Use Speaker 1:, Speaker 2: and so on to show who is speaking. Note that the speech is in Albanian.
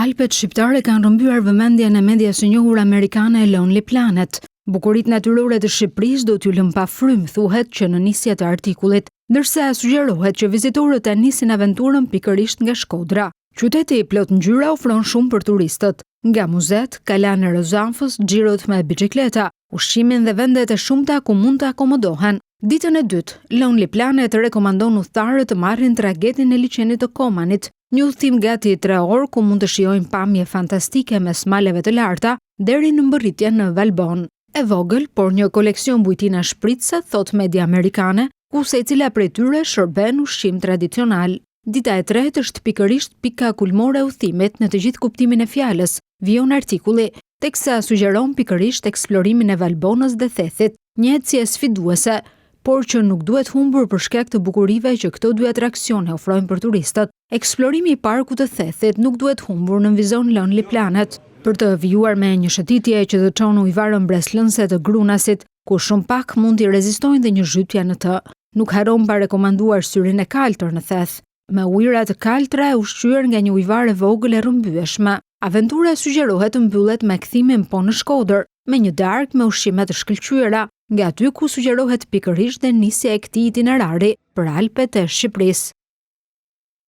Speaker 1: Alpet shqiptare kanë rrëmbyer vëmendjen e medias së njohur amerikane Lonely Planet. Bukuritë natyrore të Shqipërisë do t'ju lëm pa frym, thuhet që në nisje të artikullit, ndërsa sugjerohet që vizitorët ta nisin aventurën pikërisht nga Shkodra. Qyteti i plot ngjyra ofron shumë për turistët, nga muzet, kalane Rozanfës, xhirot me biçikleta, ushqimin dhe vendet e shumta ku mund të akomodohen. Ditën e dytë, Lonely Planet rekomandon udhëtarët të marrin tragjetin e liçenit të Komanit, një udhëtim gati 3 orë ku mund të shijojnë pamje fantastike mes maleve të larta deri në mbërritjen në Valbon. E vogël, por një koleksion bujtina shpritse, thot media amerikane, ku secila prej tyre shërben ushqim tradicional. Dita e tretë është pikërisht pika kulmore e udhëtimit në të gjithë kuptimin e fjalës, vijon artikulli, teksa sugjeron pikërisht eksplorimin e Valbonës dhe Thethit, një ecje sfiduese, por që nuk duhet humbur për shkak të bukurive që këto dy atraksione ofrojnë për turistët. Eksplorimi i parkut të Thethit nuk duhet humbur në vizon Lonely Planet, për të vijuar me një shëtitje që të çon ujëvarën breslënse të Grunasit, ku shumë pak mund t'i rezistojnë dhe një zhytje në të. Nuk haron pa rekomanduar syrin e kaltër në Theth, me ujëra të kaltra e ushqyer nga një ujëvar e vogël e rrëmbyeshme. Aventura sugjerohet të mbyllet me kthimin po në Shkodër, me një darkë me ushqime të shkëlqyera, nga aty ku sugjerohet pikërisht dhe nisja e këtij itinerari për Alpet e Shqipërisë.